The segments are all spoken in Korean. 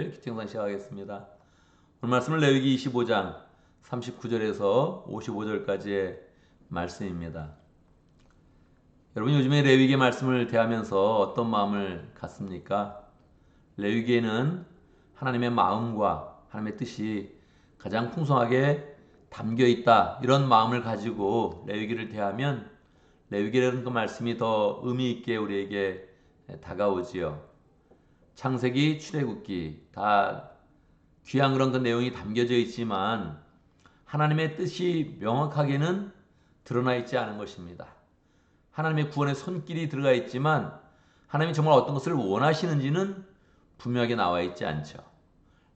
기청상 시작하겠습니다. 오늘 말씀은 레위기 25장 39절에서 55절까지의 말씀입니다. 여러분 요즘에 레위기 말씀을 대하면서 어떤 마음을 갖습니까? 레위기에는 하나님의 마음과 하나님의 뜻이 가장 풍성하게 담겨 있다, 이런 마음을 가지고 레위기를 대하면 레위기라는 그 말씀이 더 의미 있게 우리에게 다가오지요. 창세기, 출애굽기 다 귀한 그런 그 내용이 담겨져 있지만 하나님의 뜻이 명확하게는 드러나 있지 않은 것입니다. 하나님의 구원의 손길이 들어가 있지만 하나님이 정말 어떤 것을 원하시는지는 분명하게 나와 있지 않죠.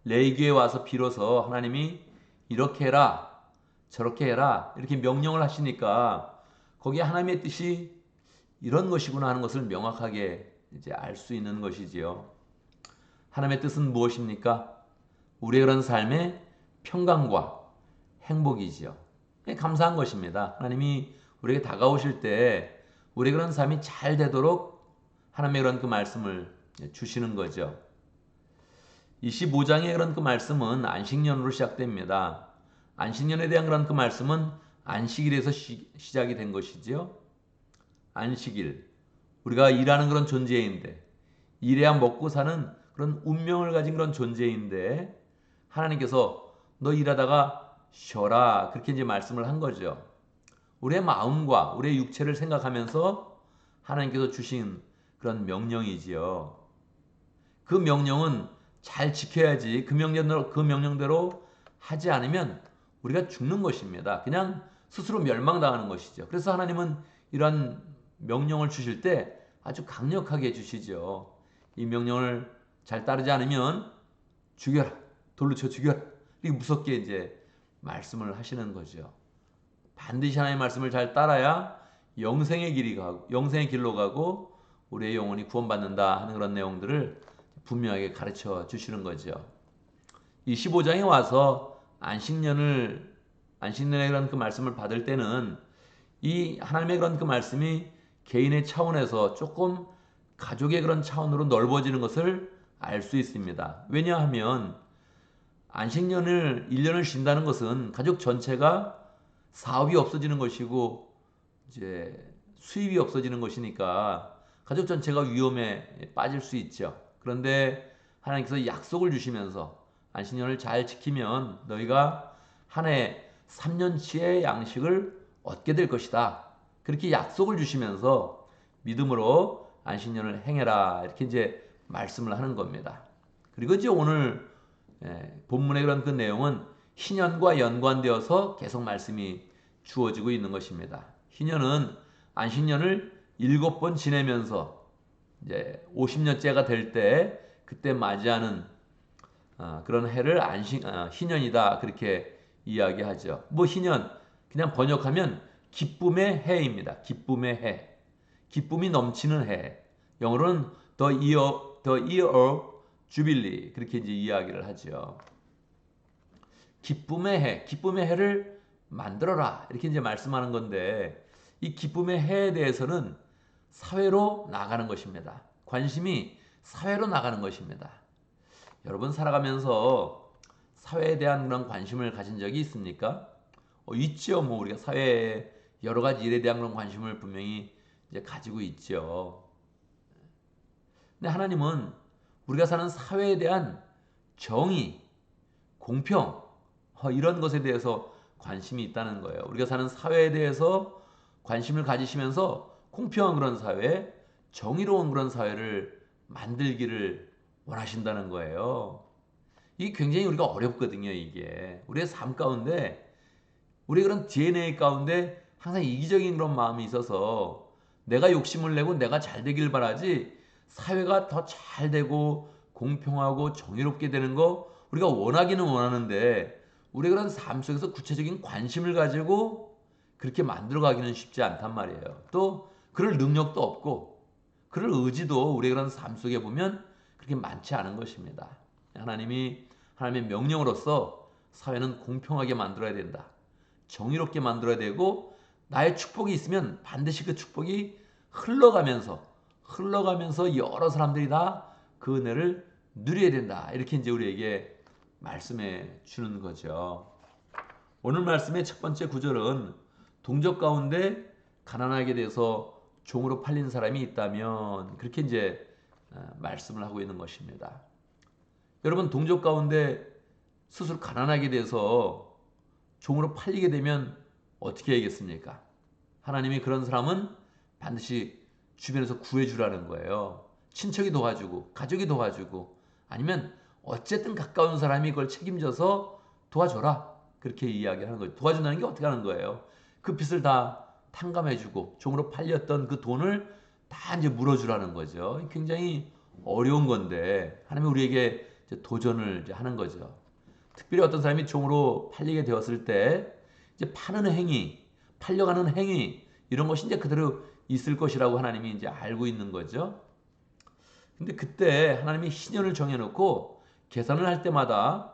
레위기에 와서 비로소 하나님이 이렇게 해라, 저렇게 해라, 이렇게 명령을 하시니까 거기에 하나님의 뜻이 이런 것이구나 하는 것을 명확하게 이제 알 수 있는 것이지요. 하나님의 뜻은 무엇입니까? 우리의 그런 삶의 평강과 행복이지요. 감사한 것입니다. 하나님이 우리에게 다가오실 때 우리의 그런 삶이 잘 되도록 하나님의 그런 그 말씀을 주시는 거죠. 25장의 그런 그 말씀은 안식년으로 시작됩니다. 안식년에 대한 그런 그 말씀은 안식일에서 시작이 된 것이지요. 안식일. 우리가 일하는 그런 존재인데, 일해야 먹고 사는 그런 운명을 가진 그런 존재인데, 하나님께서 너 일하다가 쉬어라, 그렇게 이제 말씀을 한 거죠. 우리의 마음과 우리의 육체를 생각하면서 하나님께서 주신 그런 명령이지요. 그 명령은 잘 지켜야지, 그 명령대로 하지 않으면 우리가 죽는 것입니다. 그냥 스스로 멸망당하는 것이죠. 그래서 하나님은 이런 명령을 주실 때 아주 강력하게 주시죠. 이 명령을 잘 따르지 않으면 죽여라, 돌로 쳐 죽여라, 이렇게 무섭게 이제 말씀을 하시는 거죠. 반드시 하나님의 말씀을 잘 따라야 영생의 길로 가고 우리의 영혼이 구원받는다 하는 그런 내용들을 분명하게 가르쳐 주시는 거죠. 이 15장에 와서 안식년의 그런 그 말씀을 받을 때는 이 하나님의 그런 그 말씀이 개인의 차원에서 조금 가족의 그런 차원으로 넓어지는 것을 알 수 있습니다. 왜냐하면 안식년을 1년을 쉰다는 것은 가족 전체가 사업이 없어지는 것이고 이제 수입이 없어지는 것이니까 가족 전체가 위험에 빠질 수 있죠. 그런데 하나님께서 약속을 주시면서 안식년을 잘 지키면 너희가 한 해 3년치의 양식을 얻게 될 것이다, 그렇게 약속을 주시면서 믿음으로 안식년을 행해라, 이렇게 이제 말씀을 하는 겁니다. 그리고 이제 오늘 본문의 그런 그 내용은 희년과 연관되어서 계속 말씀이 주어지고 있는 것입니다. 희년은 안식년을 7번 지내면서 이제 50년째가 될 때 그때 맞이하는 그런 해를 희년이다, 그렇게 이야기하죠. 뭐 희년 그냥 번역하면 기쁨의 해입니다. 기쁨의 해, 기쁨이 넘치는 해. 영어로는 the year of jubilee, 그렇게 이제 이야기를 하죠. 기쁨의 해, 기쁨의 해를 만들어라, 이렇게 이제 말씀하는 건데, 이 기쁨의 해에 대해서는 사회로 나가는 것입니다. 관심이 사회로 나가는 것입니다. 여러분 살아가면서 사회에 대한 그런 관심을 가진 적이 있습니까? 있죠. 뭐 우리가 사회에 여러 가지 일에 대한 그런 관심을 분명히 이제 가지고 있죠. 근데 하나님은 우리가 사는 사회에 대한 정의, 공평, 이런 것에 대해서 관심이 있다는 거예요. 우리가 사는 사회에 대해서 관심을 가지시면서 공평한 그런 사회, 정의로운 그런 사회를 만들기를 원하신다는 거예요. 이게 굉장히 우리가 어렵거든요, 이게. 우리의 삶 가운데, 우리 그런 DNA 가운데 항상 이기적인 그런 마음이 있어서 내가 욕심을 내고 내가 잘 되길 바라지, 사회가 더 잘 되고 공평하고 정의롭게 되는 거 우리가 원하기는 원하는데, 우리 그런 삶 속에서 구체적인 관심을 가지고 그렇게 만들어가기는 쉽지 않단 말이에요. 또 그럴 능력도 없고 그럴 의지도 우리 그런 삶 속에 보면 그렇게 많지 않은 것입니다. 하나님의 명령으로서 사회는 공평하게 만들어야 된다, 정의롭게 만들어야 되고, 나의 축복이 있으면 반드시 그 축복이 흘러가면서 여러 사람들이 다 그 은혜를 누려야 된다. 이렇게 이제 우리에게 말씀해 주는 거죠. 오늘 말씀의 첫 번째 구절은 동족 가운데 가난하게 돼서 종으로 팔린 사람이 있다면 그렇게 이제 말씀을 하고 있는 것입니다. 여러분 동족 가운데 스스로 가난하게 돼서 종으로 팔리게 되면 어떻게 해야겠습니까? 하나님이 그런 사람은 반드시 주변에서 구해주라는 거예요. 친척이 도와주고 가족이 도와주고 아니면 어쨌든 가까운 사람이 그걸 책임져서 도와줘라. 그렇게 이야기하는 거예요. 도와준다는 게 어떻게 하는 거예요? 그 빚을 다 탕감해주고 종으로 팔렸던 그 돈을 다 이제 물어주라는 거죠. 굉장히 어려운 건데 하나님이 우리에게 이제 도전을 이제 하는 거죠. 특별히 어떤 사람이 종으로 팔리게 되었을 때 이제 파는 행위, 팔려가는 행위 이런 것이 이제 그대로 있을 것이라고 하나님이 이제 알고 있는 거죠. 근데 그때 하나님이 신년을 정해놓고 계산을 할 때마다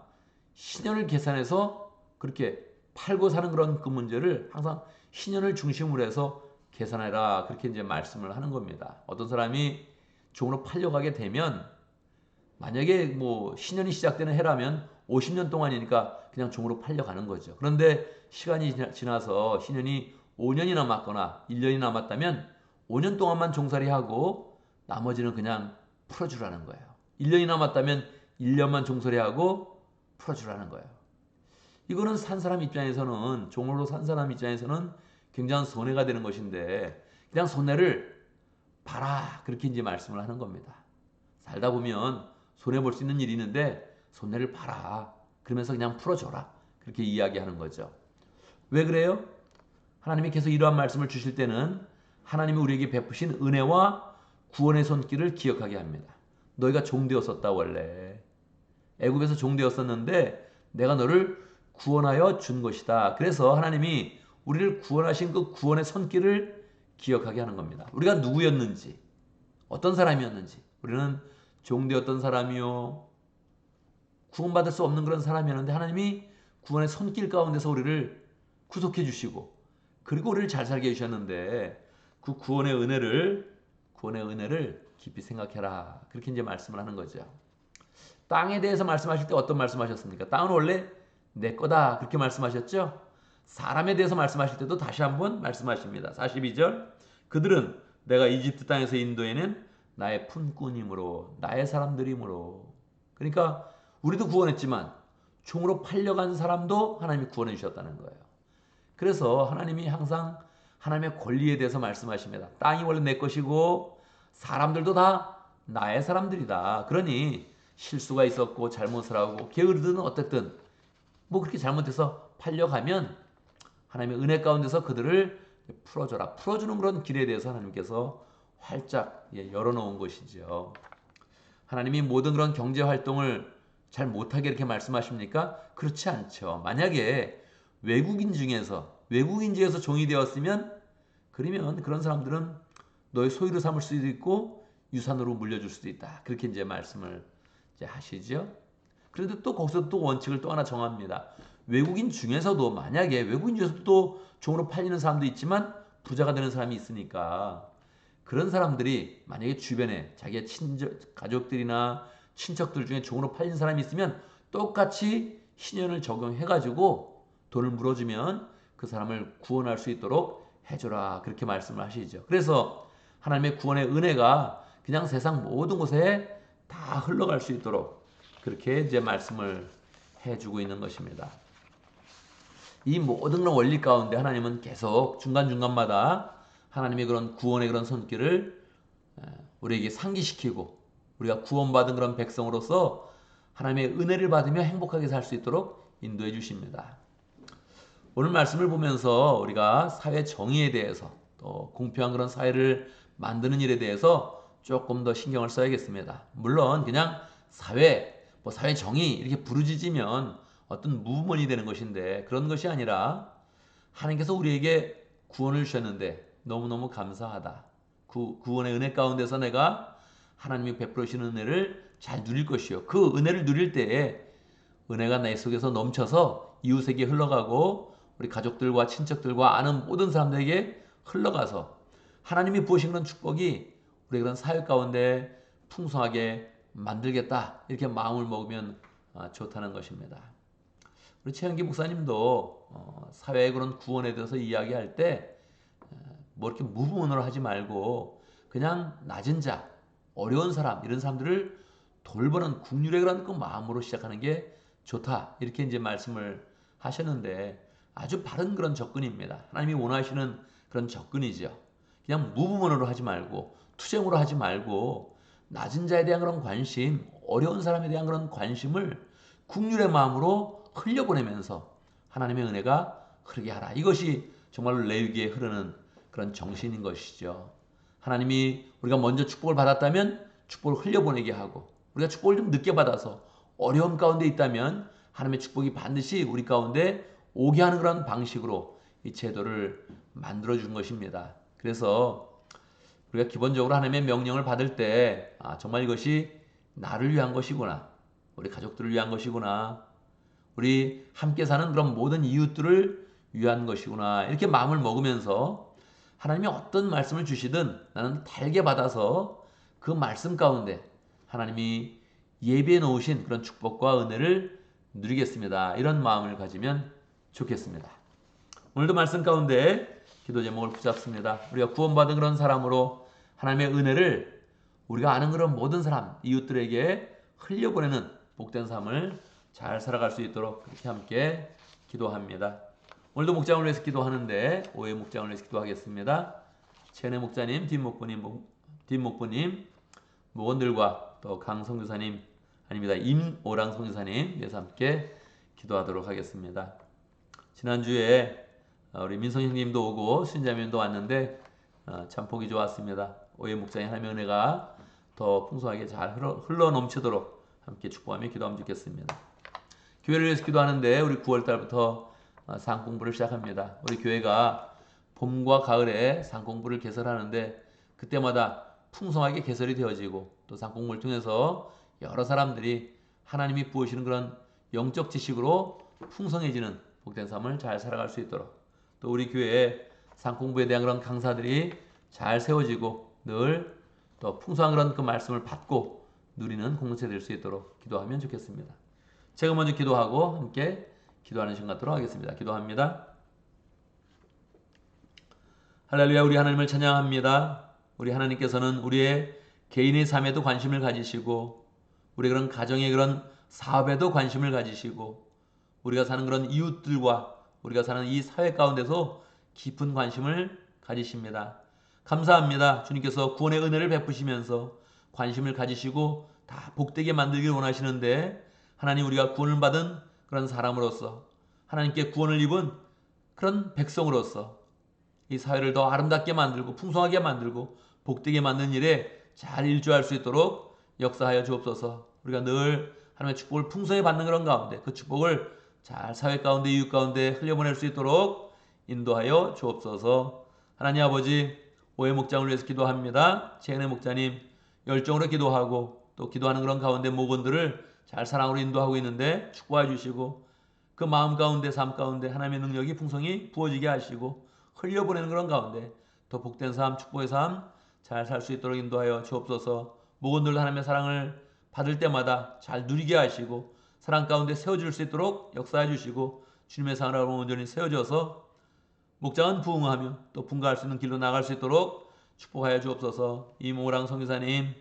신년을 계산해서 그렇게 팔고 사는 그런 그 문제를 항상 신년을 중심으로 해서 계산해라 그렇게 이제 말씀을 하는 겁니다. 어떤 사람이 종으로 팔려가게 되면 만약에 뭐 신년이 시작되는 해라면 50년 동안이니까 그냥 종으로 팔려가는 거죠. 그런데 시간이 지나서 신년이 5년이 남았거나 1년이 남았다면 5년 동안만 종살이하고 나머지는 그냥 풀어주라는 거예요. 1년이 남았다면 1년만 종살이하고 풀어주라는 거예요. 이거는 산 사람 입장에서는 종으로 산 사람 입장에서는 굉장한 손해가 되는 것인데 그냥 손해를 봐라 그렇게 이제 말씀을 하는 겁니다. 살다 보면 손해 볼 수 있는 일이 있는데 손해를 봐라 그러면서 그냥 풀어줘라 그렇게 이야기하는 거죠. 왜 그래요? 하나님이 계속 이러한 말씀을 주실 때는 하나님이 우리에게 베푸신 은혜와 구원의 손길을 기억하게 합니다. 너희가 종되었었다 원래 애굽에서 종되었었는데 내가 너를 구원하여 준 것이다. 그래서 하나님이 우리를 구원하신 그 구원의 손길을 기억하게 하는 겁니다. 우리가 누구였는지 어떤 사람이었는지 우리는 종되었던 사람이요 구원받을 수 없는 그런 사람이었는데 하나님이 구원의 손길 가운데서 우리를 구속해 주시고 그리고 우리를 잘 살게 해주셨는데 그 구원의 은혜를 깊이 생각해라. 그렇게 이제 말씀을 하는 거죠. 땅에 대해서 말씀하실 때 어떤 말씀하셨습니까? 땅은 원래 내 거다. 그렇게 말씀하셨죠? 사람에 대해서 말씀하실 때도 다시 한번 말씀하십니다. 42절. 그들은 내가 이집트 땅에서 인도해낸 나의 품꾼이므로 나의 사람들이므로. 그러니까 우리도 구원했지만 종으로 팔려간 사람도 하나님이 구원해 주셨다는 거예요. 그래서 하나님이 항상 하나님의 권리에 대해서 말씀하십니다. 땅이 원래 내 것이고 사람들도 다 나의 사람들이다. 그러니 실수가 있었고 잘못을 하고 게으르든 어쨌든 뭐 그렇게 잘못해서 팔려가면 하나님의 은혜 가운데서 그들을 풀어줘라. 풀어주는 그런 길에 대해서 하나님께서 활짝 열어놓은 것이죠. 하나님이 모든 그런 경제 활동을 잘 못하게 이렇게 말씀하십니까? 그렇지 않죠. 만약에 외국인 중에서 종이 되었으면 그러면 그런 사람들은 너의 소유로 삼을 수도 있고 유산으로 물려줄 수도 있다. 그렇게 이제 말씀을 이제 하시죠. 그런데 또 거기서 또 원칙을 또 하나 정합니다. 외국인 중에서도 만약에 외국인 중에서도 또 종으로 팔리는 사람도 있지만 부자가 되는 사람이 있으니까 그런 사람들이 만약에 주변에 자기의 가족들이나 친척들 중에 종으로 팔린 사람이 있으면 똑같이 신현을 적용해가지고 돈을 물어주면 그 사람을 구원할 수 있도록 해줘라. 그렇게 말씀을 하시죠. 그래서 하나님의 구원의 은혜가 그냥 세상 모든 곳에 다 흘러갈 수 있도록 그렇게 이제 말씀을 해주고 있는 것입니다. 이 모든 그런 원리 가운데 하나님은 계속 중간중간마다 하나님의 그런 구원의 그런 손길을 우리에게 상기시키고 우리가 구원받은 그런 백성으로서 하나님의 은혜를 받으며 행복하게 살 수 있도록 인도해 주십니다. 오늘 말씀을 보면서 우리가 사회 정의에 대해서 또 공평한 그런 사회를 만드는 일에 대해서 조금 더 신경을 써야겠습니다. 물론 그냥 사회 정의 이렇게 부르짖으면 어떤 무브먼이 되는 것인데 그런 것이 아니라 하나님께서 우리에게 구원을 주셨는데 너무너무 감사하다. 구원의 은혜 가운데서 내가 하나님이 베풀어 주시는 은혜를 잘 누릴 것이요. 그 은혜를 누릴 때에 은혜가 내 속에서 넘쳐서 이웃에게 흘러가고 우리 가족들과 친척들과 아는 모든 사람들에게 흘러가서 하나님이 부으신 그런 축복이 우리 그런 사회 가운데 풍성하게 만들겠다 이렇게 마음을 먹으면 좋다는 것입니다. 우리 최영기 목사님도 사회의 그런 구원에 대해서 이야기할 때 뭐 이렇게 무분으로 하지 말고 그냥 낮은 자, 어려운 사람 이런 사람들을 돌보는 국률의 그런 그 마음으로 시작하는 게 좋다 이렇게 이제 말씀을 하셨는데 아주 바른 그런 접근입니다. 하나님이 원하시는 그런 접근이죠. 그냥 무부문으로 하지 말고 투쟁으로 하지 말고 낮은 자에 대한 그런 관심, 어려운 사람에 대한 그런 관심을 국률의 마음으로 흘려보내면서 하나님의 은혜가 흐르게 하라. 이것이 정말로 레위기에 흐르는 그런 정신인 것이죠. 하나님이 우리가 먼저 축복을 받았다면 축복을 흘려보내게 하고 우리가 축복을 좀 늦게 받아서 어려움 가운데 있다면 하나님의 축복이 반드시 우리 가운데 오게 하는 그런 방식으로 이 제도를 만들어 준 것입니다. 그래서 우리가 기본적으로 하나님의 명령을 받을 때 정말 이것이 나를 위한 것이구나. 우리 가족들을 위한 것이구나. 우리 함께 사는 그런 모든 이웃들을 위한 것이구나. 이렇게 마음을 먹으면서 하나님이 어떤 말씀을 주시든 나는 달게 받아서 그 말씀 가운데 하나님이 예비해 놓으신 그런 축복과 은혜를 누리겠습니다. 이런 마음을 가지면 좋겠습니다. 오늘도 말씀 가운데 기도 제목을 붙잡습니다. 우리가 구원받은 그런 사람으로 하나님의 은혜를 우리가 아는 그런 모든 사람, 이웃들에게 흘려보내는 복된 삶을 잘 살아갈 수 있도록 그렇게 함께 기도합니다. 오늘도 목장을 위해서 기도하는데 오해 목장을 위해서 기도하겠습니다. 최은혜 목자님, 뒷목부님, 목원들과 또 강성교사님 아닙니다. 임오랑 성교사님 위해서 함께 기도하도록 하겠습니다. 지난주에 우리 민성 형님도 오고 신자님도 왔는데 참 보기 좋았습니다. 오해 목장의 하나님의 은혜가 더 풍성하게 잘 흘러 넘치도록 함께 축복하며 기도하면 좋겠습니다. 교회를 위해서 기도하는데 우리 9월달부터 상공부를 시작합니다. 우리 교회가 봄과 가을에 상공부를 개설하는데 그때마다 풍성하게 개설이 되어지고 또 상공부를 통해서 여러 사람들이 하나님이 부으시는 그런 영적 지식으로 풍성해지는 복된 삶을 잘 살아갈 수 있도록 또 우리 교회에 상공부에 대한 그런 강사들이 잘 세워지고 늘 또 풍성한 그런 그 말씀을 받고 누리는 공동체 될 수 있도록 기도하면 좋겠습니다. 제가 먼저 기도하고 함께 기도하는 시간 갖도록 하겠습니다. 기도합니다. 할렐루야. 우리 하나님을 찬양합니다. 우리 하나님께서는 우리의 개인의 삶에도 관심을 가지시고 우리 그런 가정의 그런 사업에도 관심을 가지시고 우리가 사는 그런 이웃들과 우리가 사는 이 사회 가운데서 깊은 관심을 가지십니다. 감사합니다. 주님께서 구원의 은혜를 베푸시면서 관심을 가지시고 다 복되게 만들기를 원하시는데 하나님 우리가 구원을 받은 그런 사람으로서 하나님께 구원을 입은 그런 백성으로서 이 사회를 더 아름답게 만들고 풍성하게 만들고 복되게 만드는 일에 잘 일조할 수 있도록 역사하여 주옵소서. 우리가 늘 하나님의 축복을 풍성히 받는 그런 가운데 그 축복을 잘 사회 가운데 이웃 가운데 흘려보낼 수 있도록 인도하여 주옵소서. 하나님 아버지 오해 목장을 위해서 기도합니다. 최은혜 목자님 열정으로 기도하고 또 기도하는 그런 가운데 목원들을 잘 사랑으로 인도하고 있는데 축복해 주시고 그 마음 가운데 삶 가운데 하나님의 능력이 풍성히 부어지게 하시고 흘려보내는 그런 가운데 더 복된 삶 축복의 삶 잘 살 수 있도록 인도하여 주옵소서. 목원들도 하나님의 사랑을 받을 때마다 잘 누리게 하시고 사랑 가운데 세워줄 수 있도록 역사해 주시고 주님의 사랑으로 온전히 세워져서 목장은 부흥하며 또 분가할 수 있는 길로 나갈 수 있도록 축복하여 주옵소서. 이모랑 성교사님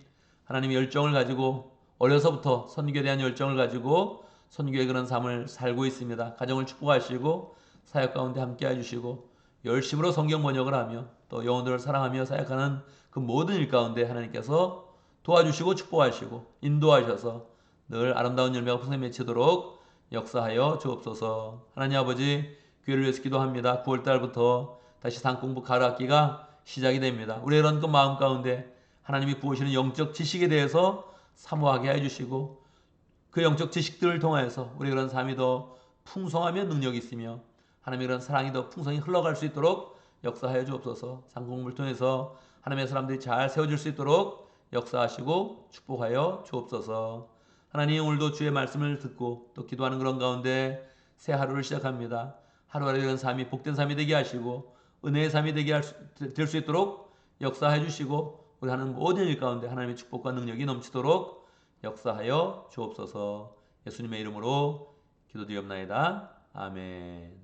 하나님의 열정을 가지고 어려서부터 선교에 대한 열정을 가지고 선교의 그런 삶을 살고 있습니다. 가정을 축복하시고 사역 가운데 함께 해주시고 열심으로 성경 번역을 하며 또 영혼들을 사랑하며 사역하는 그 모든 일 가운데 하나님께서 도와주시고 축복하시고 인도하셔서 늘 아름다운 열매가 풍성히 맺히도록 역사하여 주옵소서. 하나님 아버지 교회를 위해서 기도합니다. 9월달부터 다시 상공부 가을학기가 시작이 됩니다. 우리의 이런 그 마음 가운데 하나님이 부으시는 영적 지식에 대해서 사모하게 해주시고 그 영적 지식들을 통해서 우리 그런 삶이 더 풍성하며 능력이 있으며 하나님의 그런 사랑이 더 풍성히 흘러갈 수 있도록 역사하여 주옵소서. 상공부를 통해서 하나님의 사람들이 잘 세워질 수 있도록 역사하시고 축복하여 주옵소서. 하나님 오늘도 주의 말씀을 듣고 또 기도하는 그런 가운데 새 하루를 시작합니다. 하루하루 이런 삶이 복된 삶이 되게 하시고 은혜의 삶이 되게 될 수 있도록 역사해 주시고 우리 하는 모든 일 가운데 하나님의 축복과 능력이 넘치도록 역사하여 주옵소서. 예수님의 이름으로 기도드리옵나이다. 아멘.